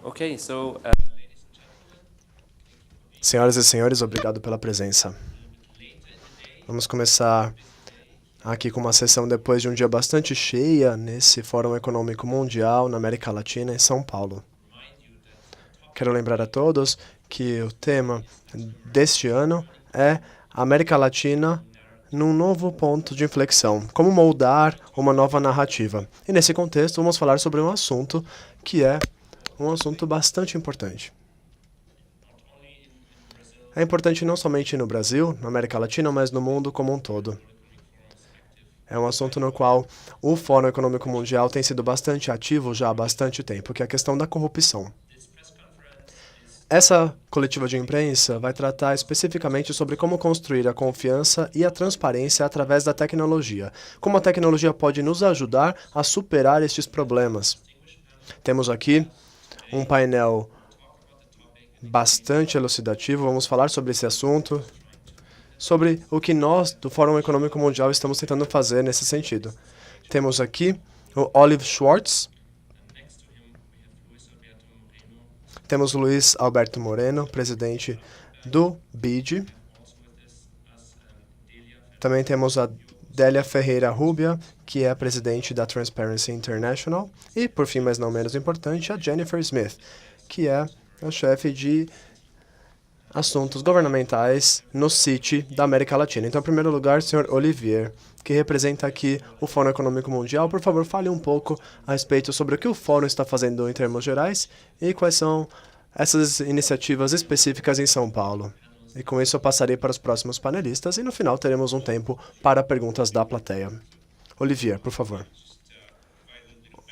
Okay, so Senhoras e senhores, obrigado pela presença. Vamos começar aqui com uma sessão depois de um dia bastante cheia nesse Fórum Econômico Mundial na América Latina, em São Paulo. Quero lembrar a todos que o tema deste ano é América Latina num novo ponto de inflexão, como moldar uma nova narrativa. E nesse contexto vamos falar sobre um assunto que é um assunto bastante importante. É importante não somente no Brasil, na América Latina, mas no mundo como um todo. É um assunto no qual o Fórum Econômico Mundial tem sido bastante ativo já há bastante tempo, que é a questão da corrupção. Essa coletiva de imprensa vai tratar especificamente sobre como construir a confiança e a transparência através da tecnologia, como a tecnologia pode nos ajudar a superar estes problemas. Temos aqui um painel bastante elucidativo, vamos falar sobre esse assunto, sobre o que nós, do Fórum Econômico Mundial, estamos tentando fazer nesse sentido. Temos aqui o Olive Schwartz, temos o Luiz Alberto Moreno, presidente do BID. Também temos a Délia Ferreira Rubia, que é a presidente da Transparency International. E, por fim, mas não menos importante, a Jennifer Smith, que é a chefe de assuntos governamentais no CIT da América Latina. Então, em primeiro lugar, senhor Olivier, que representa aqui o Fórum Econômico Mundial, por favor, fale um pouco a respeito sobre o que o Fórum está fazendo em termos gerais e quais são essas iniciativas específicas em São Paulo. E com isso eu passarei para os próximos panelistas e no final teremos um tempo para perguntas da plateia. Olivier, por favor.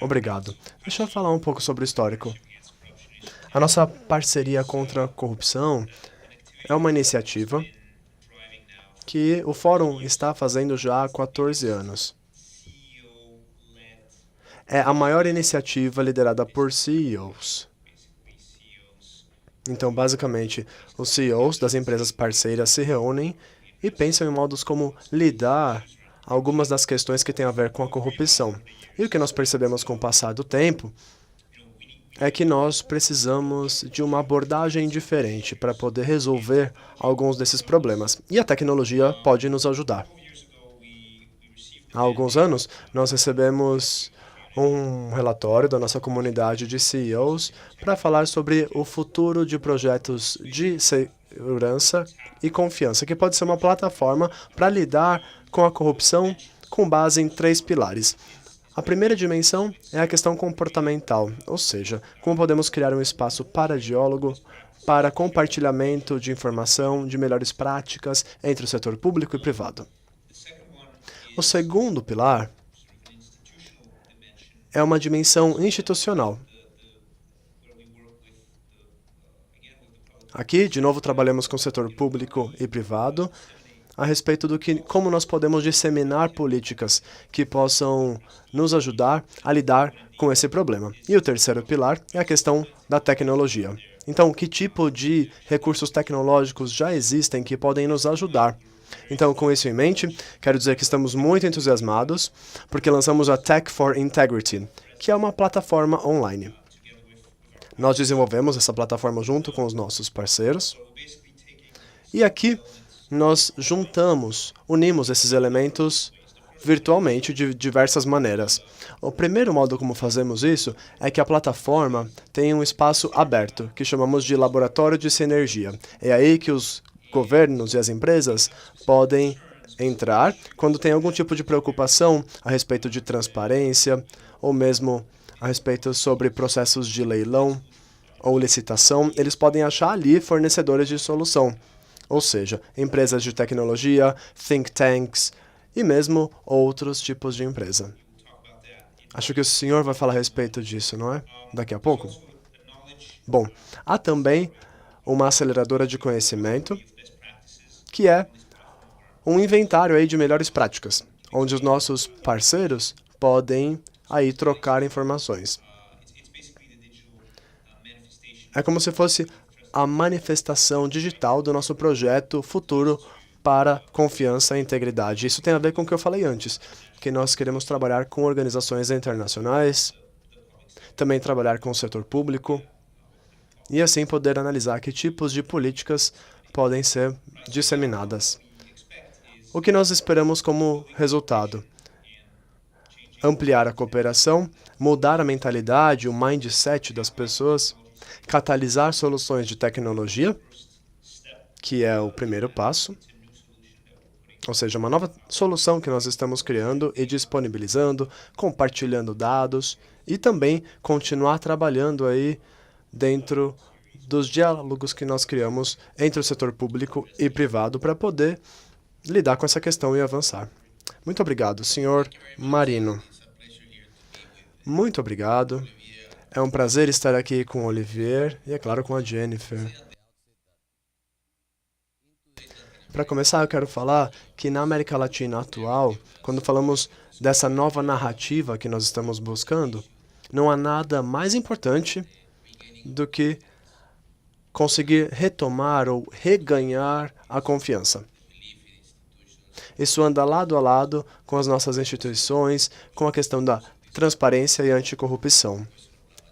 Obrigado. Deixa eu falar um pouco sobre o histórico. A nossa parceria contra a corrupção é uma iniciativa que o Fórum está fazendo já há 14 anos. É a maior iniciativa liderada por CEOs. Então, basicamente, os CEOs das empresas parceiras se reúnem e pensam em modos como lidar algumas das questões que têm a ver com a corrupção. E o que nós percebemos com o passar do tempo é que nós precisamos de uma abordagem diferente para poder resolver alguns desses problemas. E a tecnologia pode nos ajudar. Há alguns anos, nós recebemos um relatório da nossa comunidade de CEOs para falar sobre o futuro de projetos de segurança e confiança, que pode ser uma plataforma para lidar com a corrupção com base em 3 pilares. A primeira dimensão é a questão comportamental, ou seja, como podemos criar um espaço para diálogo, para compartilhamento de informação, de melhores práticas entre o setor público e privado. O segundo pilar é uma dimensão institucional. Aqui, de novo, trabalhamos com o setor público e privado a respeito do que, como nós podemos disseminar políticas que possam nos ajudar a lidar com esse problema. E o terceiro pilar é a questão da tecnologia. Então, que tipo de recursos tecnológicos já existem que podem nos ajudar? Então, com isso em mente, quero dizer que estamos muito entusiasmados porque lançamos a Tech for Integrity, que é uma plataforma online. Nós desenvolvemos essa plataforma junto com os nossos parceiros. E aqui nós unimos esses elementos virtualmente de diversas maneiras. O primeiro modo como fazemos isso é que a plataforma tem um espaço aberto, que chamamos de laboratório de sinergia. É aí que os governos e as empresas podem entrar quando tem algum tipo de preocupação a respeito de transparência ou mesmo a respeito sobre processos de leilão ou licitação. Eles podem achar ali fornecedores de solução. Ou seja, empresas de tecnologia, think tanks e mesmo outros tipos de empresa. Acho que o senhor vai falar a respeito disso, não é? Daqui a pouco? Bom, há também uma aceleradora de conhecimento, que é um inventário aí de melhores práticas, onde os nossos parceiros podem aí trocar informações. É como se fosse a manifestação digital do nosso projeto futuro para confiança e integridade. Isso tem a ver com o que eu falei antes, que nós queremos trabalhar com organizações internacionais, também trabalhar com o setor público e assim poder analisar que tipos de políticas podem ser disseminadas. O que nós esperamos como resultado? Ampliar a cooperação, mudar a mentalidade, o mindset das pessoas, catalisar soluções de tecnologia, que é o primeiro passo, ou seja, uma nova solução que nós estamos criando e disponibilizando, compartilhando dados e também continuar trabalhando aí dentro dos diálogos que nós criamos entre o setor público e privado para poder lidar com essa questão e avançar. Muito obrigado, senhor Marino. Muito obrigado. É um prazer estar aqui com o Olivier e, é claro, com a Jennifer. Para começar, eu quero falar que na América Latina atual, quando falamos dessa nova narrativa que nós estamos buscando, não há nada mais importante do que conseguir retomar ou reganhar a confiança. Isso anda lado a lado com as nossas instituições, com a questão da transparência e anticorrupção.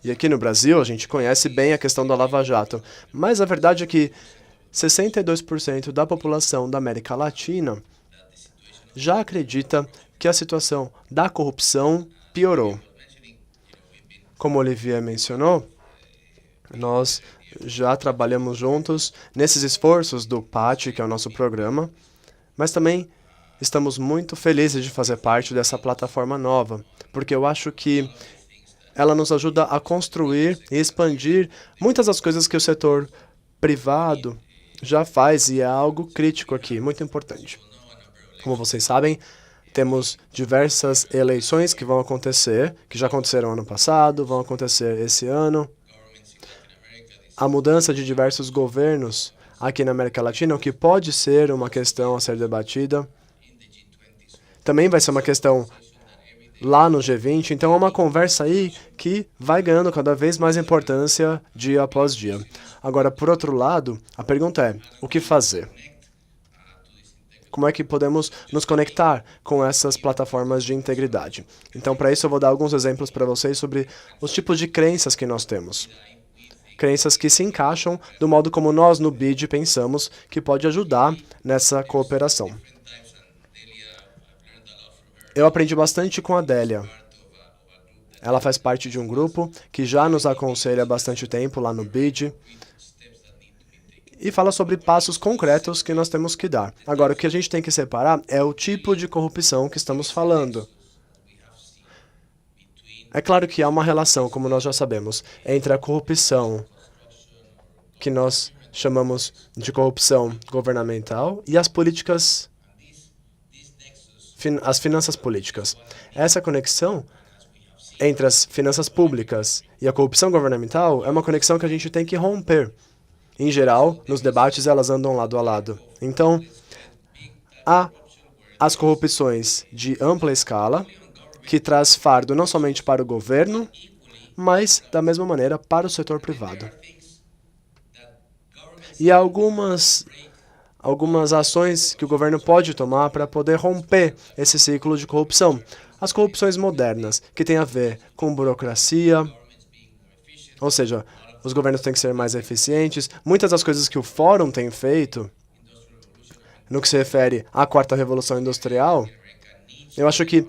E aqui no Brasil, a gente conhece bem a questão da Lava Jato, mas a verdade é que 62% da população da América Latina já acredita que a situação da corrupção piorou. Como Olivier mencionou, nós já trabalhamos juntos nesses esforços do PAT, que é o nosso programa, mas também estamos muito felizes de fazer parte dessa plataforma nova, porque eu acho que ela nos ajuda a construir e expandir muitas das coisas que o setor privado já faz e é algo crítico aqui, muito importante. Como vocês sabem, temos diversas eleições que vão acontecer, que já aconteceram ano passado, vão acontecer esse ano. A mudança de diversos governos aqui na América Latina, o que pode ser uma questão a ser debatida. Também vai ser uma questão lá no G20, então é uma conversa aí que vai ganhando cada vez mais importância dia após dia. Agora, por outro lado, a pergunta é, o que fazer? Como é que podemos nos conectar com essas plataformas de integridade? Então, para isso, eu vou dar alguns exemplos para vocês sobre os tipos de crenças que nós temos. Crenças que se encaixam do modo como nós no BID pensamos que pode ajudar nessa cooperação. Eu aprendi bastante com a Délia. Ela faz parte de um grupo que já nos aconselha há bastante tempo lá no BID e fala sobre passos concretos que nós temos que dar. Agora, o que a gente tem que separar é o tipo de corrupção que estamos falando. É claro que há uma relação, como nós já sabemos, entre a corrupção, que nós chamamos de corrupção governamental, e as políticas, as finanças políticas. Essa conexão entre as finanças públicas e a corrupção governamental é uma conexão que a gente tem que romper. Em geral, nos debates, elas andam lado a lado. Então, há as corrupções de ampla escala, que traz fardo não somente para o governo, mas, da mesma maneira, para o setor privado. E há algumas ações que o governo pode tomar para poder romper esse ciclo de corrupção. As corrupções modernas, que têm a ver com burocracia, ou seja, os governos têm que ser mais eficientes. Muitas das coisas que o Fórum tem feito, no que se refere à quarta revolução industrial, eu acho que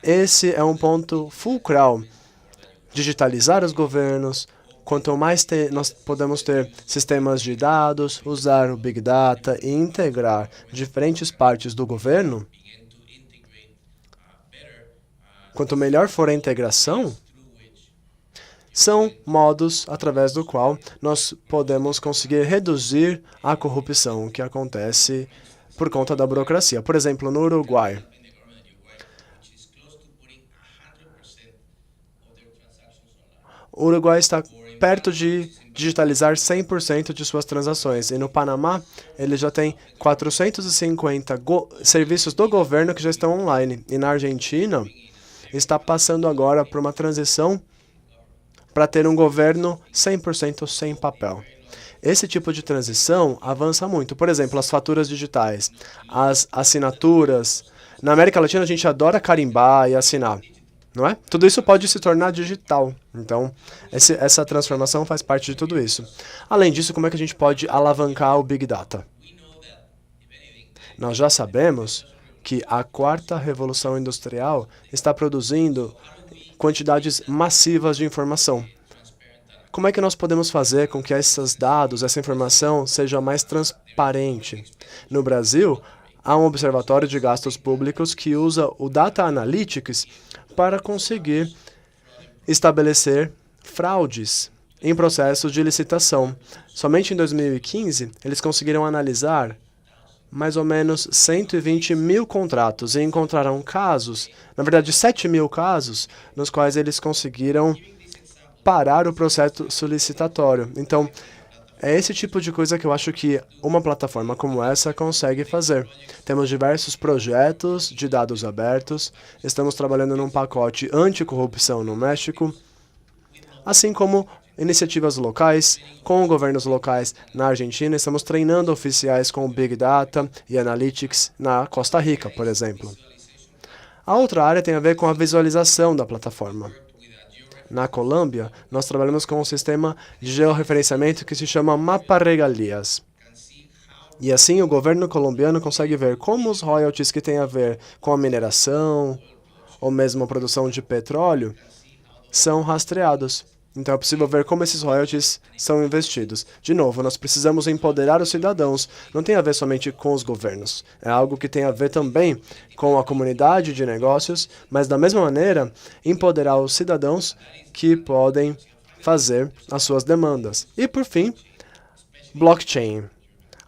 esse é um ponto fulcral. Digitalizar os governos, quanto mais nós podemos ter sistemas de dados, usar o Big Data e integrar diferentes partes do governo, quanto melhor for a integração, são modos através do qual nós podemos conseguir reduzir a corrupção que acontece por conta da burocracia. Por exemplo, no Uruguai, o Uruguai está perto de digitalizar 100% de suas transações. E no Panamá, ele já tem 450 serviços do governo que já estão online. E na Argentina, está passando agora por uma transição para ter um governo 100% sem papel. Esse tipo de transição avança muito. Por exemplo, as faturas digitais, as assinaturas. Na América Latina, a gente adora carimbar e assinar. não é? Tudo isso pode se tornar digital. Então, essa transformação faz parte de tudo isso. Além disso, como é que a gente pode alavancar o Big Data? Nós já sabemos que a quarta revolução industrial está produzindo quantidades massivas de informação. Como é que nós podemos fazer com que esses dados, essa informação, seja mais transparente? No Brasil, há um observatório de gastos públicos que usa o Data Analytics para conseguir estabelecer fraudes em processos de licitação. Somente em 2015, eles conseguiram analisar mais ou menos 120 mil contratos e encontraram casos, na verdade 7 mil casos, nos quais eles conseguiram parar o processo solicitatório. Então, é esse tipo de coisa que eu acho que uma plataforma como essa consegue fazer. Temos diversos projetos de dados abertos, estamos trabalhando num pacote anticorrupção no México, assim como iniciativas locais, com governos locais na Argentina. Estamos treinando oficiais com Big Data e Analytics na Costa Rica, por exemplo. A outra área tem a ver com a visualização da plataforma. Na Colômbia, nós trabalhamos com um sistema de georreferenciamento que se chama Mapa Regalias. E assim o governo colombiano consegue ver como os royalties que têm a ver com a mineração ou mesmo a produção de petróleo são rastreados. Então é possível ver como esses royalties são investidos. De novo, nós precisamos empoderar os cidadãos. Não tem a ver somente com os governos. É algo que tem a ver também com a comunidade de negócios, mas da mesma maneira, empoderar os cidadãos que podem fazer as suas demandas. E por fim, blockchain.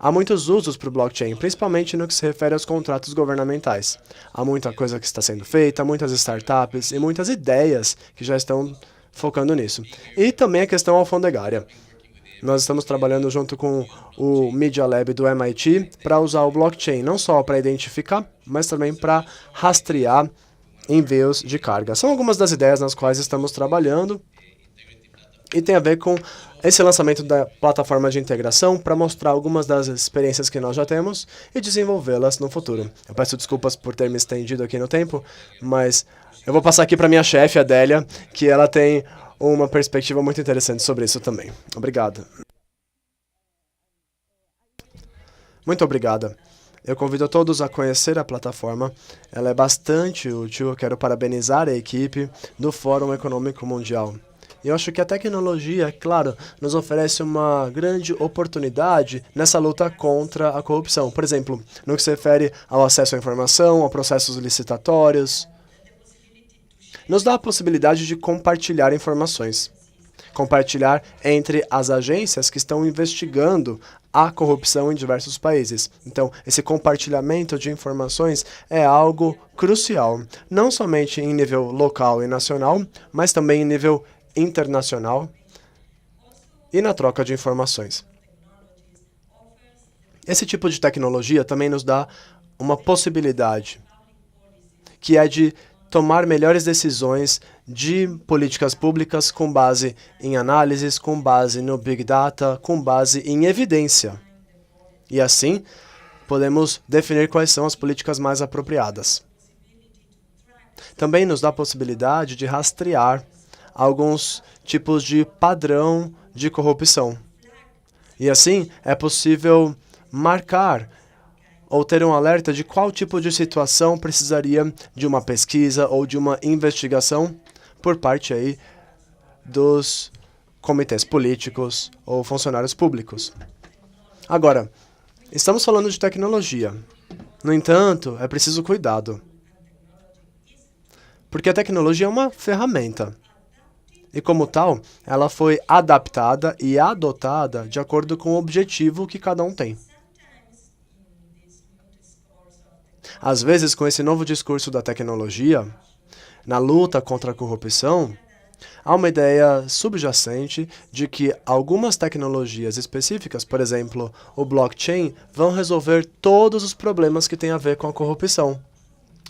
Há muitos usos para o blockchain, principalmente no que se refere aos contratos governamentais. Há muita coisa que está sendo feita, muitas startups e muitas ideias que já estão focando nisso. E também a questão alfandegária. Nós estamos trabalhando junto com o Media Lab do MIT para usar o blockchain, não só para identificar, mas também para rastrear envios de carga. São algumas das ideias nas quais estamos trabalhando e tem a ver com esse lançamento da plataforma de integração para mostrar algumas das experiências que nós já temos e desenvolvê-las no futuro. Eu peço desculpas por ter me estendido aqui no tempo, mas eu vou passar aqui para minha chefe, Adélia, que ela tem uma perspectiva muito interessante sobre isso também. Obrigado. Muito obrigada. Eu convido a todos a conhecer a plataforma. Ela é bastante útil. Eu quero parabenizar a equipe do Fórum Econômico Mundial. E eu acho que a tecnologia, claro, nos oferece uma grande oportunidade nessa luta contra a corrupção. Por exemplo, no que se refere ao acesso à informação, a processos licitatórios, nos dá a possibilidade de compartilhar informações. Compartilhar entre as agências que estão investigando a corrupção em diversos países. Então, esse compartilhamento de informações é algo crucial, não somente em nível local e nacional, mas também em nível internacional e na troca de informações. Esse tipo de tecnologia também nos dá uma possibilidade, que é de tomar melhores decisões de políticas públicas com base em análises, com base no Big Data, com base em evidência. E assim, podemos definir quais são as políticas mais apropriadas. Também nos dá a possibilidade de rastrear alguns tipos de padrão de corrupção. E assim, é possível marcar ou ter um alerta de qual tipo de situação precisaria de uma pesquisa ou de uma investigação por parte aí dos comitês políticos ou funcionários públicos. Agora, estamos falando de tecnologia. No entanto, é preciso cuidado. Porque a tecnologia é uma ferramenta. E como tal, ela foi adaptada e adotada de acordo com o objetivo que cada um tem. Às vezes, com esse novo discurso da tecnologia, na luta contra a corrupção, há uma ideia subjacente de que algumas tecnologias específicas, por exemplo, o blockchain, vão resolver todos os problemas que têm a ver com a corrupção.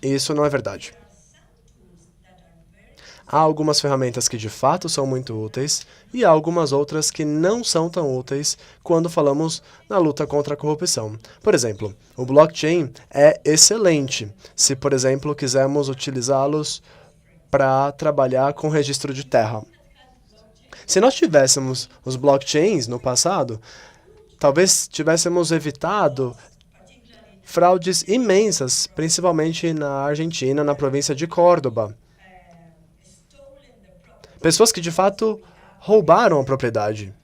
E isso não é verdade. Há algumas ferramentas que de fato são muito úteis e há algumas outras que não são tão úteis quando falamos na luta contra a corrupção. Por exemplo, o blockchain é excelente se, por exemplo, quisermos utilizá-los para trabalhar com registro de terra. Se nós tivéssemos os blockchains no passado, talvez tivéssemos evitado fraudes imensas, principalmente na Argentina, na província de Córdoba. Pessoas que, de fato, roubaram a propriedade.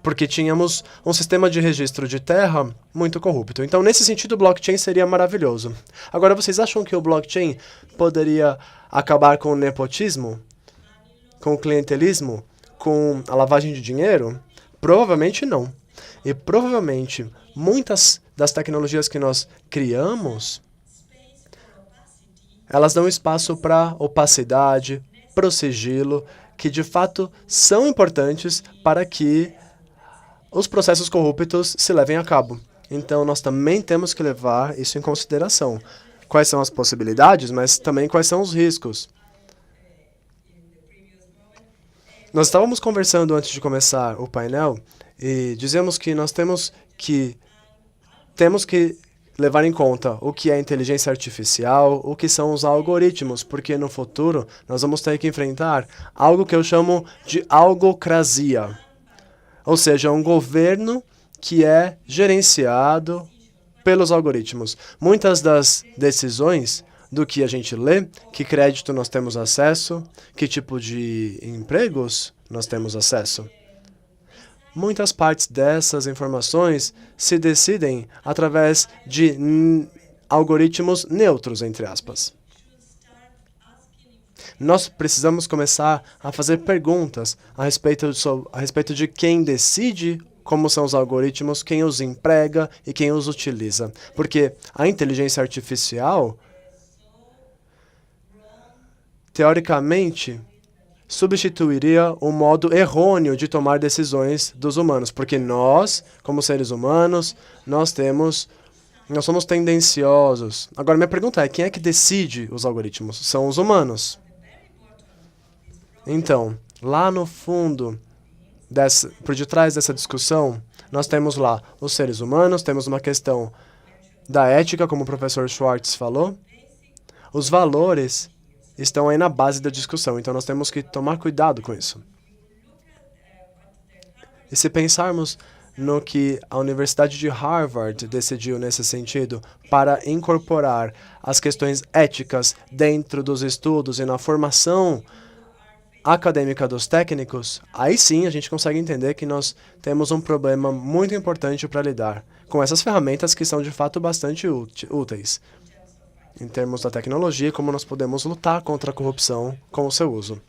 Porque tínhamos um sistema de registro de terra muito corrupto. Então, nesse sentido, o blockchain seria maravilhoso. Agora, vocês acham que o blockchain poderia acabar com o nepotismo? Com o clientelismo? Com a lavagem de dinheiro? Provavelmente não. E provavelmente muitas das tecnologias que nós criamos, elas dão espaço para opacidade, para o sigilo, que de fato são importantes para que os processos corruptos se levem a cabo. Então, nós também temos que levar isso em consideração. Quais são as possibilidades, mas também quais são os riscos. Nós estávamos conversando antes de começar o painel e dizemos que nós temos que levar em conta o que é inteligência artificial, o que são os algoritmos, porque no futuro nós vamos ter que enfrentar algo que eu chamo de algocracia. Ou seja, um governo que é gerenciado pelos algoritmos. Muitas das decisões do que a gente lê, que crédito nós temos acesso, que tipo de empregos nós temos acesso. Muitas partes dessas informações se decidem através de algoritmos neutros, entre aspas. Nós precisamos começar a fazer perguntas a respeito de quem decide como são os algoritmos, quem os emprega e quem os utiliza. Porque a inteligência artificial, teoricamente, substituiria o modo errôneo de tomar decisões dos humanos. Porque nós, como seres humanos, nós somos tendenciosos. Agora, minha pergunta é, quem é que decide os algoritmos? São os humanos. Então, lá no fundo, por detrás dessa discussão, nós temos lá os seres humanos, temos uma questão da ética, como o professor Schwartz falou. Os valores estão aí na base da discussão, então nós temos que tomar cuidado com isso. E se pensarmos no que a Universidade de Harvard decidiu nesse sentido para incorporar as questões éticas dentro dos estudos e na formação acadêmica dos técnicos, aí sim a gente consegue entender que nós temos um problema muito importante para lidar com essas ferramentas que são de fato bastante úteis em termos da tecnologia e como nós podemos lutar contra a corrupção com o seu uso.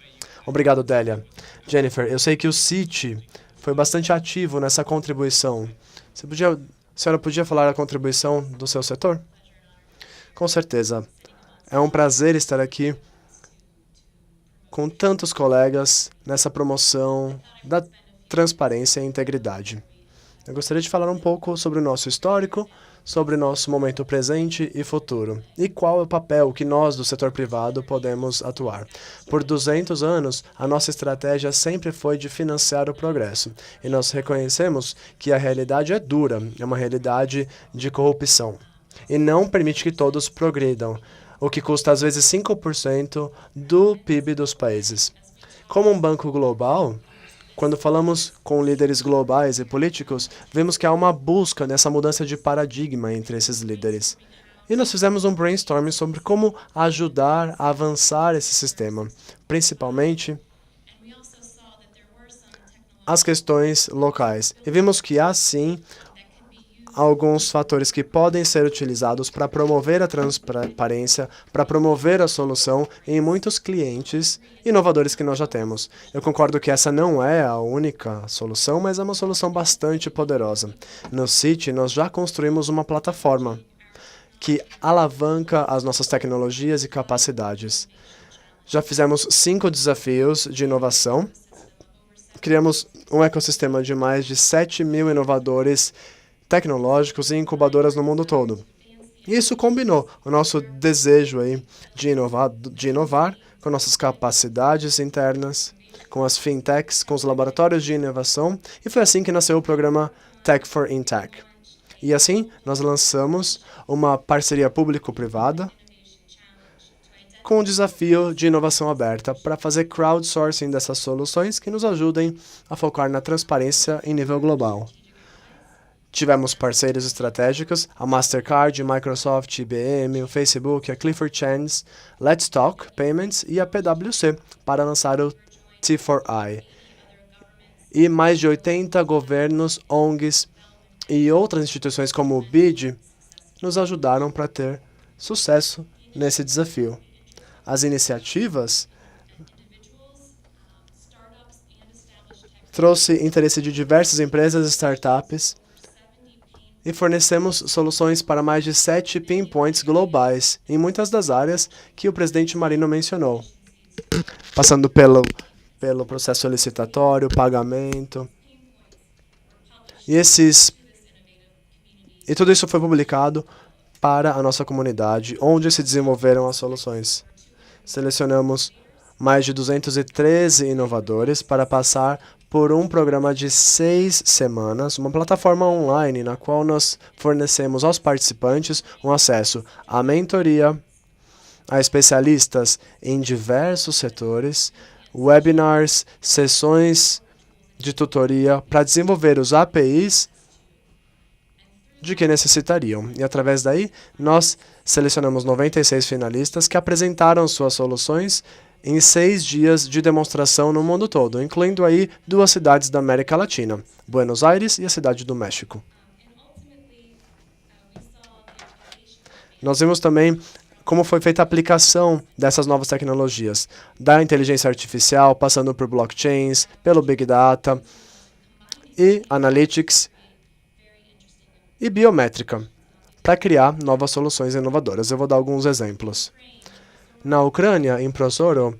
Obrigado, Délia. Jennifer, eu sei que o CIT foi bastante ativo nessa contribuição. A senhora podia falar a contribuição do seu setor? Com certeza. É um prazer estar aqui com tantos colegas nessa promoção da transparência e integridade. Eu gostaria de falar um pouco sobre o nosso histórico, sobre o nosso momento presente e futuro, e qual é o papel que nós, do setor privado, podemos atuar. Por 200 anos, a nossa estratégia sempre foi de financiar o progresso, e nós reconhecemos que a realidade é dura, é uma realidade de corrupção, e não permite que todos progridam, o que custa às vezes 5% do PIB dos países. Como um banco global, quando falamos com líderes globais e políticos, vemos que há uma busca nessa mudança de paradigma entre esses líderes. E nós fizemos um brainstorming sobre como ajudar a avançar esse sistema, principalmente as questões locais. E vimos que há, sim, alguns fatores que podem ser utilizados para promover a transparência, para promover a solução em muitos clientes inovadores que nós já temos. Eu concordo que essa não é a única solução, mas é uma solução bastante poderosa. No CIT, nós já construímos uma plataforma que alavanca as nossas tecnologias e capacidades. Já fizemos 5 desafios de inovação. Criamos um ecossistema de mais de 7.000 inovadores tecnológicos e incubadoras no mundo todo. Isso combinou o nosso desejo aí de inovar com nossas capacidades internas, com as fintechs, com os laboratórios de inovação, e foi assim que nasceu o programa Tech for InTech. E assim, nós lançamos uma parceria público-privada com um desafio de inovação aberta para fazer crowdsourcing dessas soluções que nos ajudem a focar na transparência em nível global. Tivemos parceiros estratégicos, a Mastercard, Microsoft, IBM, o Facebook, a Clifford Chance, Let's Talk Payments e a PwC para lançar o T4I. E mais de 80 governos, ONGs e outras instituições como o BID nos ajudaram para ter sucesso nesse desafio. As iniciativas trouxe interesse de diversas empresas e startups e fornecemos soluções para mais de 7 pinpoints globais em muitas das áreas que o presidente Marino mencionou, passando pelo processo licitatório, pagamento. E tudo isso foi publicado para a nossa comunidade, onde se desenvolveram as soluções. Selecionamos mais de 213 inovadores para passar por um programa de 6 semanas, uma plataforma online na qual nós fornecemos aos participantes um acesso à mentoria, a especialistas em diversos setores, webinars, sessões de tutoria para desenvolver os APIs de que necessitariam. E através daí, nós selecionamos 96 finalistas que apresentaram suas soluções em 6 dias de demonstração no mundo todo, incluindo aí 2 cidades da América Latina, Buenos Aires e a Cidade do México. Nós vimos também como foi feita a aplicação dessas novas tecnologias, da inteligência artificial, passando por blockchains, pelo Big Data e Analytics e biométrica, para criar novas soluções inovadoras. Eu vou dar alguns exemplos. Na Ucrânia, em Prosoro,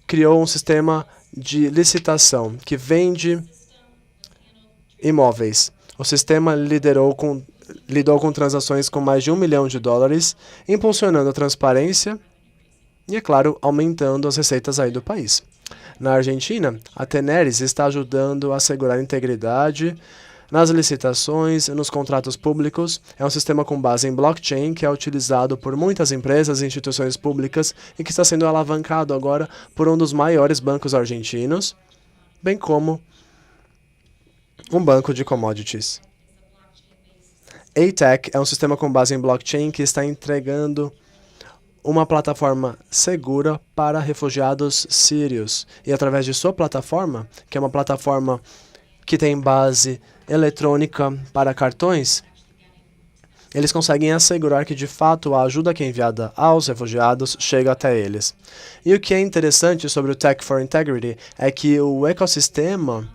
criou um sistema de licitação que vende imóveis. O sistema lidou com transações com mais de $1 milhão, impulsionando a transparência e, é claro, aumentando as receitas aí do país. Na Argentina, a Teneris está ajudando a assegurar a integridade nas licitações e nos contratos públicos. É um sistema com base em blockchain que é utilizado por muitas empresas e instituições públicas e que está sendo alavancado agora por um dos maiores bancos argentinos, bem como um banco de commodities. ATEC é um sistema com base em blockchain que está entregando uma plataforma segura para refugiados sírios. E através de sua plataforma, que é uma plataforma que tem base eletrônica para cartões, eles conseguem assegurar que, de fato, a ajuda que é enviada aos refugiados chega até eles. E o que é interessante sobre o Tech for Integrity é que o ecossistema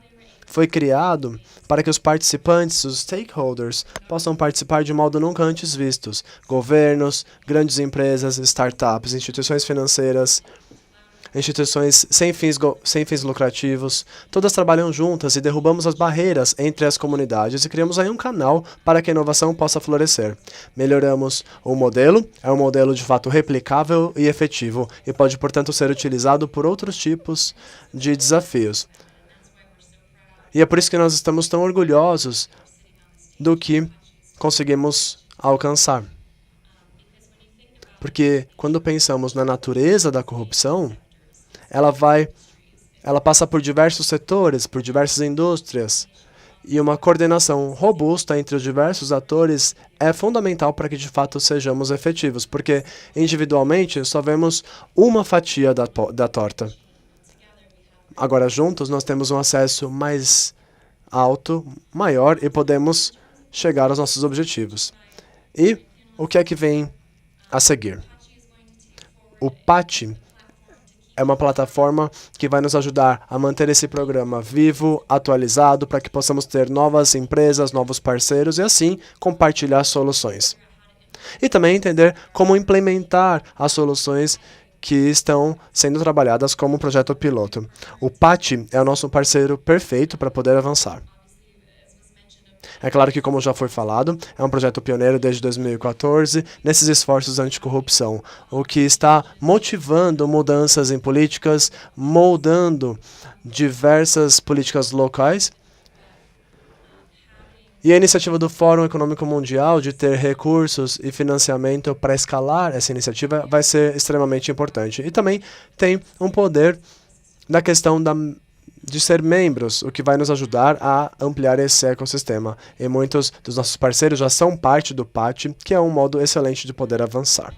foi criado para que os participantes, os stakeholders, possam participar de modo nunca antes vistos. Governos, grandes empresas, startups, instituições financeiras, instituições sem fins lucrativos, todas trabalham juntas e derrubamos as barreiras entre as comunidades e criamos aí um canal para que a inovação possa florescer. Melhoramos o modelo, é um modelo de fato replicável e efetivo e pode, portanto, ser utilizado por outros tipos de desafios. E é por isso que nós estamos tão orgulhosos do que conseguimos alcançar. Porque quando pensamos na natureza da corrupção, ela passa por diversos setores, por diversas indústrias, e uma coordenação robusta entre os diversos atores é fundamental para que de fato sejamos efetivos, porque individualmente só vemos uma fatia da torta. Agora, juntos, nós temos um acesso mais alto, maior, e podemos chegar aos nossos objetivos. E o que é que vem a seguir? O PAT é uma plataforma que vai nos ajudar a manter esse programa vivo, atualizado, para que possamos ter novas empresas, novos parceiros e, assim, compartilhar soluções. E também entender como implementar as soluções que estão sendo trabalhadas como projeto piloto. O PAT é o nosso parceiro perfeito para poder avançar. É claro que, como já foi falado, é um projeto pioneiro desde 2014 nesses esforços anticorrupção, o que está motivando mudanças em políticas, moldando diversas políticas locais E a iniciativa do Fórum Econômico Mundial de ter recursos e financiamento para escalar essa iniciativa vai ser extremamente importante. E também tem um poder da questão de ser membros, o que vai nos ajudar a ampliar esse ecossistema. E muitos dos nossos parceiros já são parte do PAT, que é um modo excelente de poder avançar.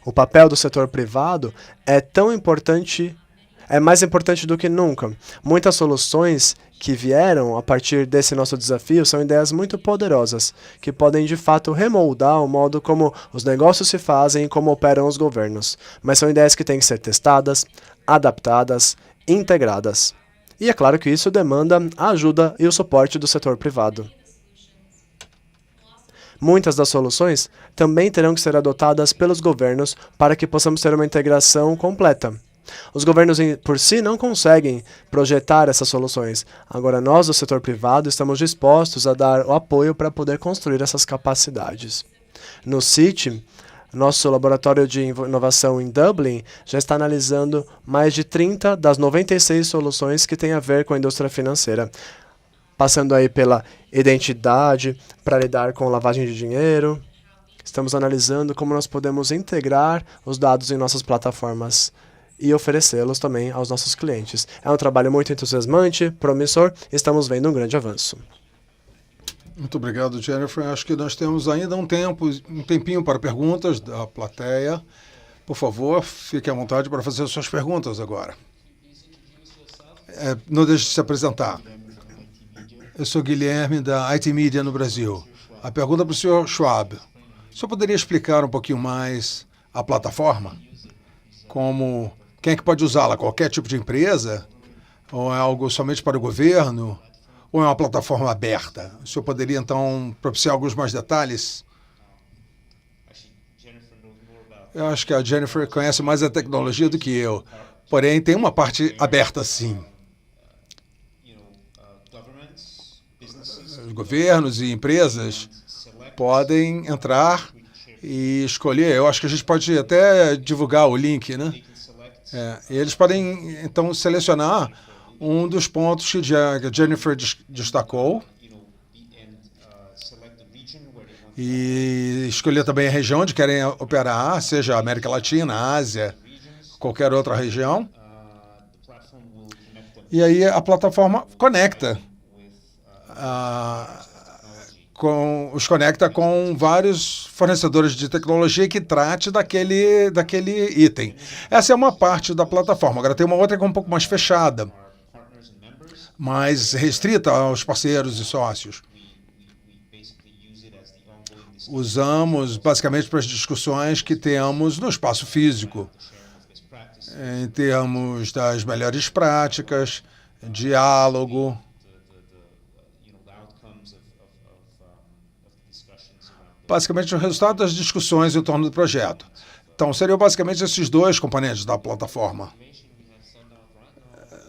O papel do setor privado é tão importante, é mais importante do que nunca. Muitas soluções que vieram a partir desse nosso desafio são ideias muito poderosas, que podem de fato remoldar o modo como os negócios se fazem e como operam os governos. Mas são ideias que têm que ser testadas, adaptadas, integradas. E é claro que isso demanda a ajuda e o suporte do setor privado. Muitas das soluções também terão que ser adotadas pelos governos para que possamos ter uma integração completa. Os governos por si não conseguem projetar essas soluções. Agora, nós do setor privado estamos dispostos a dar o apoio para poder construir essas capacidades. No CIT, nosso laboratório de inovação em Dublin já está analisando mais de 30 das 96 soluções que têm a ver com a indústria financeira, passando aí pela identidade, para lidar com lavagem de dinheiro. Estamos analisando como nós podemos integrar os dados em nossas plataformas e oferecê-los também aos nossos clientes. É um trabalho muito entusiasmante, promissor, e estamos vendo um grande avanço. Muito obrigado, Jennifer. Acho que nós temos ainda um tempinho para perguntas da plateia. Por favor, fique à vontade para fazer suas perguntas agora. Não deixe de se apresentar. Eu sou Guilherme, da IT Media no Brasil. A pergunta para o senhor Schwab. O senhor poderia explicar um pouquinho mais a plataforma? Quem é que pode usá-la? Qualquer tipo de empresa? Ou é algo somente para o governo? Ou é uma plataforma aberta? O senhor poderia, então, propiciar alguns mais detalhes? Eu acho que a Jennifer conhece mais a tecnologia do que eu. Porém, tem uma parte aberta, sim. Os governos e empresas podem entrar e escolher. Eu acho que a gente pode até divulgar o link, né? Eles podem, então, selecionar um dos pontos que a Jennifer destacou e escolher também a região onde querem operar, seja a América Latina, a Ásia, qualquer outra região. E aí a plataforma conecta, os conecta com vários fornecedores de tecnologia que trate daquele item. Essa é uma parte da plataforma. Agora tem uma outra que é um pouco mais fechada, mais restrita aos parceiros e sócios. Usamos basicamente para as discussões que temos no espaço físico, em termos das melhores práticas, diálogo. Basicamente o resultado das discussões em torno do projeto. Então, seriam basicamente esses dois componentes da plataforma.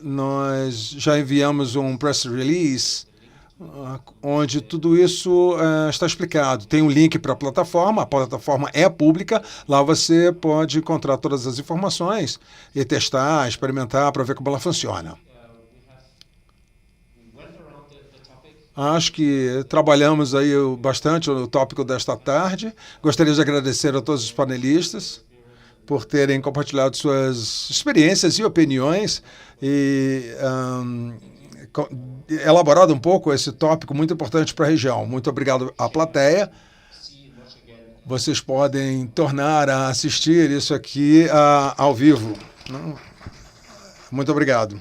Nós já enviamos um press release onde tudo isso está explicado. Tem um link para a plataforma é pública, lá você pode encontrar todas as informações e testar, experimentar para ver como ela funciona. Acho que trabalhamos aí bastante o tópico desta tarde. Gostaria de agradecer a todos os panelistas por terem compartilhado suas experiências e opiniões e elaborado um pouco esse tópico muito importante para a região. Muito obrigado à plateia. Vocês podem tornar a assistir isso aqui ao vivo. Muito obrigado.